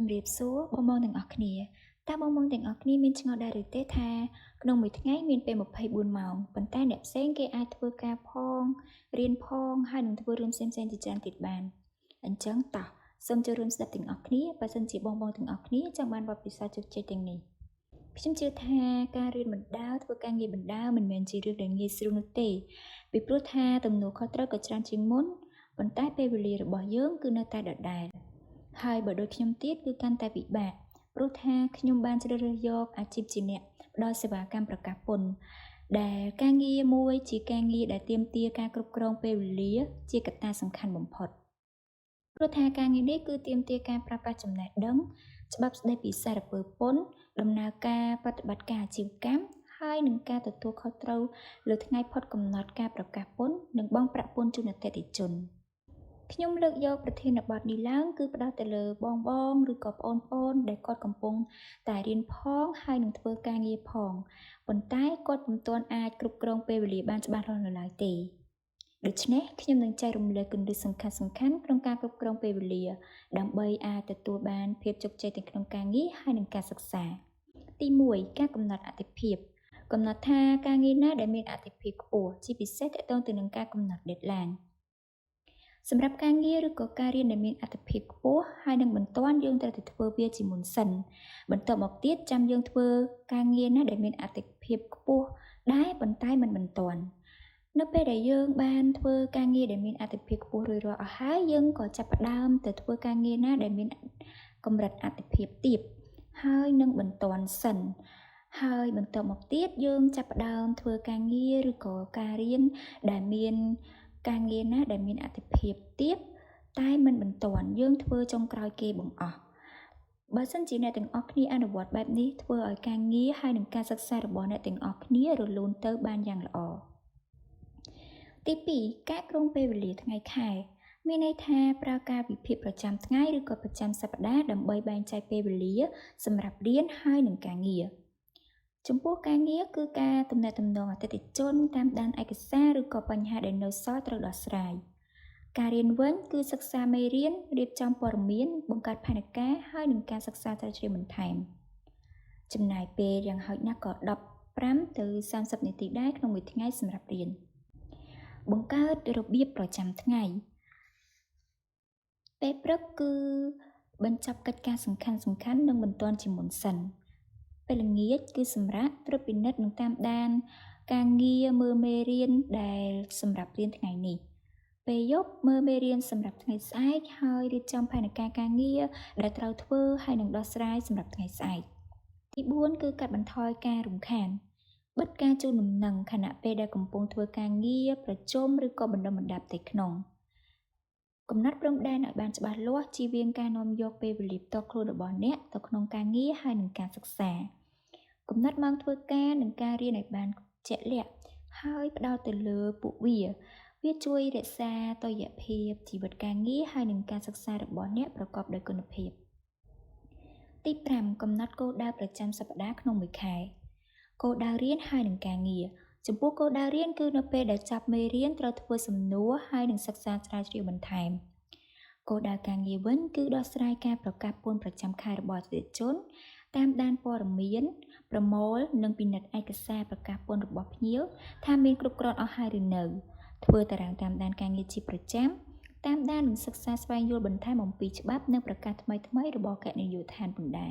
ជំរាបសួរបងៗទាំងអស់គ្នាតើបងៗទាំងអស់គ្នាមានឆ្ងល់ដែរឬទេថាក្នុងមួយថ្ងៃមានពេល24ម៉ោងប៉ុន្តែអ្នកផ្សេងគេអាចធ្វើការផងរៀនផងហើយនឹងធ្វើរឿងផ្សេងៗជាច្រើនទៀតបានអញ្ចឹងតោះសូមចូលរួមស្ដាប់ទាំងអស់គ្នាបើសិនជាបងៗទាំងអស់គ្នាចង់បានបទពិសោធន៍ជោគជ័យទាំងនេះខ្ញុំជឿថាការរៀនបណ្ដាលធ្វើការងារបណ្ដាលមិនមែនជារឿងដែលងាយស្រួលនោះទេពីព្រោះថាទំនួលខុសត្រូវក៏ច្រើនជាងមុនប៉ុន្តែពេលវេលារបស់យើងគឺនៅតែដដែលហើយបើដូចខ្ញុំទៀតគឺកាន់តែពិបាកព្រោះថាខ្ញុំបានជ្រើសរើសយកអាជីពជាអ្នកផ្ដល់សេវាកម្មប្រកាសពន្ធដែលការងារមួយជាការងារដែលទាមទារការគ្រប់គ្រងពេលវេលាជាកត្តាសំខាន់បំផុតព្រោះថាការងារនេះគឺទាមទារការប្រើប្រាស់ចំណេះដឹងច្បាប់ស្តីពីសារពើពន្ធដំណើរការប្រតិបត្តិការអាជីវកម្មហើយនឹងការទទួលខុសត្រូវលើថ្ងៃផុតកំណត់ការប្រកាសពន្ធនិងបង់ប្រាក់ពន្ធជូនអតិថិជនខ្ញុំលើកយកប្រធានបទនេះឡើងគឺផ្ដោតទៅលើបងឬក៏ប្អូនដែលគាត់កំពុងតែរៀនផងហើយនឹងធ្វើការងារផងប៉ុន្តែគាត់មិនទាន់អាចគ្រប់គ្រងពេលវេលាបានច្បាស់លាស់នៅឡើយទេដូច្នេះខ្ញុំនឹងចែករំលែកគន្លឹះសំខាន់ៗក្នុងការគ្រប់គ្រងពេលវេលាដើម្បីអាចទទួលបានភាពជោគជ័យទាំងក្នុងការងារហើយនិងការសិក្សាទី1ការកំណត់អាទិភាពកំណត់ថាការងារណាដែលមានអាទិភាពខ្ពស់ជាពិសេសទាក់ទងទៅនឹងការកំណត់ deadlineសម្រាប់ការងារឬក៏ការរៀនដែលមានអាទិភាពខ្ពស់ហើយនឹងបន្ទាន់យើងត្រូវតែធ្វើវាជាមុនសិនបន្ទាប់មកទៀតចាំយើងធ្វើការងារណាដែលមានអាទិភាពខ្ពស់ដែរប៉ុន្តែមិនបន្ទាន់នៅពេលដែលយើងបានធ្វើការងារដែលមានអាទិភាពខ្ពស់រួចរាល់អស់ហើយយើងក៏ចាប់ផ្ដើមទៅធ្វើការងារណាដែលមានកម្រិតអាទិភាពទាបហើយនឹងបន្ទាន់សិនហើយបន្ទាប់មកទៀតយើងចាប់ផ្ដើមធ្វើការងារឬក៏ការរៀនដែលមានការងារណាដែលមានអាទិភាពទាបតែមិនបន្ទាន់យើងធ្វើចុងក្រោយគេបង្អស់បើសិនជាអ្នកទាំងអស់គ្នាអនុវត្តបែបនេះធ្វើឲ្យការងារហើយនឹងការសិក្សារបស់អ្នកទាំងអស់គ្នារលូនទៅបានយ៉ាងល្អទី2ការគ្រោងពេលវេលាថ្ងៃខែមានន័យថាប្រើការវិភាគប្រចាំថ្ងៃឬក៏ប្រចាំសប្តាហ៍ដើម្បីបែងចែកពេលវេលាសម្រាប់រៀនហើយនឹងការងារចំពោះការងារគឺការទំនាក់ទំនងអតិថិជនតាមដានឯកសារឬក៏បញ្ហាដែលនៅសល់ត្រូវដោះស្រាយការរៀនវិញគឺសិក្សាមេរៀនរៀបចំព័ត៌មានបង្កើតផែនការហើយនឹងការសិក្សាស្រាវជ្រាវបន្ថែមចំណាយពេលយ៉ាងហោចណាស់ក៏15ទៅ30នាទីដែរក្នុងមួយថ្ងៃសម្រាប់រៀនបង្កើតរបៀបប្រចាំថ្ងៃពេលព្រឹកគឺបញ្ចប់កិច្ចការសំខាន់និងបន្ទាន់ជាមុនសិនពេលល្ងាចគឺសម្រាប់ត្រួតពិនិត្យនិងតាមដានការងារមើលមេរៀនដែលសម្រាប់រៀនថ្ងៃនេះពេលយប់មើលមេរៀនសម្រាប់ថ្ងៃស្អែកហើយរៀបចំផែនការការងារដែលត្រូវធ្វើហើយនឹងដោះស្រាយសម្រាប់ថ្ងៃស្អែកទី4គឺកាត់បន្ថយការរំខានបិទការជូនដំណឹងខណៈពេលដែលកំពុងធ្វើការងារប្រជុំឬក៏បណ្ដុំបណ្ដាលផ្ទៃក្នុងកំណត់ព្រំដែនឲ្យបានច្បាស់លាស់ជៀសវាងការនាំយកពេលវេលាផ្ទាល់ខ្លួនរបស់អ្នកទៅក្នុងការងារហើយនឹងការសិក្សាកំណត់ម៉ោងធ្វើការនិងការរៀនឲ្យបានជាក់លាក់ហើយផ្ដោតទៅលើពួកវាជួយរក្សាតុល្យភាពជីវិតការងារហើយនឹងការសិក្សារបស់អ្នកប្រកបដោយគុណភាពទី5កំណត់គោលដៅប្រចាំសប្តាហ៍ក្នុងមួយខែគោលដៅរៀនហើយនឹងការងារចំពោះគោលដៅរៀនគឺនៅពេលដែលចប់មេរៀនត្រូវធ្វើសំណួរហើយនឹងសិក្សាស្រាវជ្រាវបន្ថែមគោលដៅការងារវិញគឺដោះស្រាយការប្រកាសពន្ធប្រចាំខែរបស់អតិថិជនតាមដានព័ត៌មានប្រមូលនិងពិនិត្យឯកសារប្រកាសពន្ធរបស់ភ្ញៀវថាមានគ្រប់គ្រាន់អស់ហើយឬនៅធ្វើតារាងតាមដានការងារជាប្រចាំតាមដាននិងសិក្សាស្វែងយល់បន្ថែមអំពីច្បាប់និងប្រកាសថ្មីរបស់គណនេយ្យដ្ឋានបណ្ដា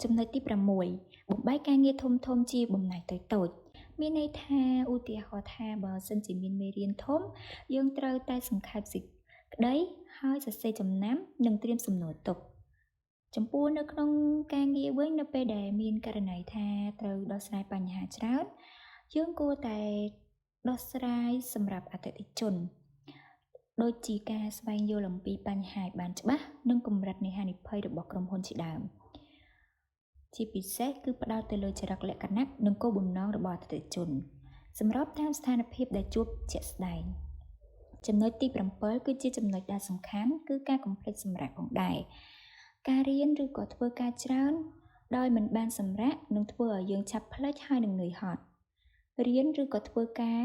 ចំណុចទី6បំបែកការងារធំជាបំណែកតូចមានន័យថាឧទាហរណ៍ថាបើសិនជាមានមេរៀនធំយើងត្រូវតែសង្ខេបសេចក្តីហើយសរសេរចំណាំនិងត្រៀមសំណួរទុកចំពោះនៅក្នុងការងារវិញនៅពេលដែលមានករណីថាត្រូវដោះស្រាយបញ្ហាច្រើនយើងគួរតែដោះស្រាយសម្រាប់អតិថិជនដូចជាការស្វែងយល់អំពីបញ្ហាបានច្បាស់និងកម្រិតនៃហានិភ័យរបស់ក្រុមហ៊ុនជាដើមជាពិសេសគឺផ្ដោតទៅលើចរិតលក្ខណៈនិងគោលបំណងរបស់អតិថិជនសម្របតាមស្ថានភាពដែលជួបជាក់ស្ដែងចំណុចទី7គឺជាចំណុចដែលសំខាន់គឺការកុំភ្លេចសម្រាកផងដែរការរៀនឬក៏ធ្វើការច្រើនដោយមិនបានសម្រាកនឹងធ្វើឲ្យយើងឆាប់ភ្លេចហើយនឹងនឿយហត់រៀនឬក៏ធ្វើការ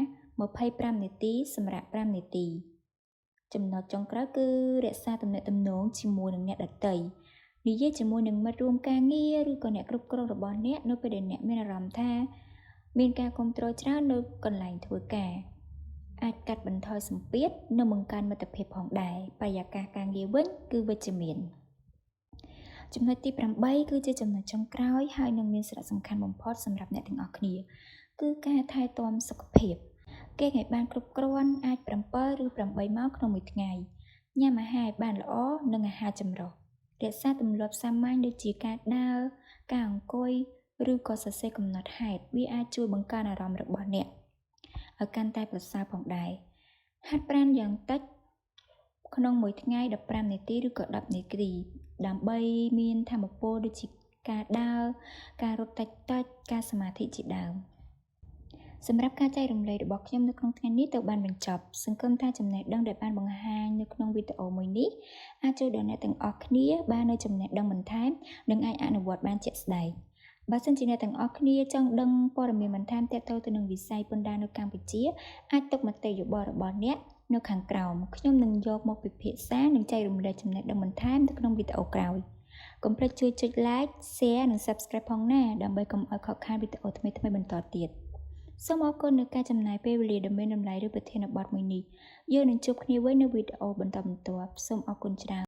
25នាទីសម្រាប់5នាទីចំណុចចុងក្រោយគឺរក្សាទំនាក់ទំនងជាមួយនឹងអ្នកដទៃ និយាយជាមួយនឹងមិត្តរួមការងារឬក៏អ្នកគ្រប់គ្រងរបស់អ្នកនៅពេលដែលអ្នកមានអារម្មណ៍ថាមានការគ្រប់គ្រងច្រើននៅកន្លែងធ្វើការអាចកាត់បន្ថយសម្ពាធនិងបង្កើនមិត្តភាពផងដែរបរិយាកាសការងារវិញគឺវិជ្ជមានចំណុចទី8គឺជាចំណុចចុងក្រោយហើយនឹងមានសារៈសំខាន់បំផុតសម្រាប់អ្នកទាំងអស់គ្នាគឺការថែទាំសុខភាពគេងឲ្យបានគ្រប់គ្រាន់អាច7ឬ8ម៉ោងក្នុងមួយថ្ងៃញ៉ាំអាហារឲ្យបានល្អនិងអាហារចម្រុះរក្សាទម្លាប់សាមញ្ញដូចជាការដើរការអង្គុយឬក៏សរសេរកំណត់ហេតុវាអាចជួយបង្កើនអារម្មណ៍របស់អ្នកឲ្យកាន់តែប្រសើរផងដែរហាត់ប្រាណយ៉ាងតិចក្នុងមួយថ្ងៃ15នាទីឬក៏10នាទីដើម្បីមានថាមពលដូចជាការដើរការរត់តិចការសមាធិជាដើមសម្រាប់ការចែករំលែករបស់ខ្ញុំនៅក្នុងថ្ងៃនេះទៅបានបញ្ចប់សង្ឃឹមថាចំណេះដឹងដែលបានបង្ហាញនៅក្នុងវីដេអូមួយនេះអាចជួយដល់អ្នកទាំងអស់គ្នាបាននូវចំណេះដឹងបន្ថែមនិងអាចអនុវត្តបានជាក់ស្ដែងបើសិនជាអ្នកទាំងអស់គ្នាចង់ដឹងព័ត៌មានបន្ថែមទាក់ទងទៅនឹងវិស័យពន្ធដារនៅកម្ពុជាអាចទុកមតិយោបល់របស់អ្នកនៅខាងក្រោមខ្ញុំនឹងយកមកពិភាក្សានិងចែករំលែកចំណេះដឹងបន្ថែមនៅក្នុងវីដេអូក្រោយកុំភ្លេចជួយចុច like share និង subscribe ផងណាដើម្បីកុំឲ្យខកខានវីដេអូថ្មីៗបន្តទៀតសូមអរគុណនៅការចំណាយពេលវេលាដ៏មានតម្លៃឬប្រធានបទមួយនេះយើងនឹងជួបគ្នាវិញនៅវីដេអូបន្តបន្ទាប់សូមអរគុណច្រើន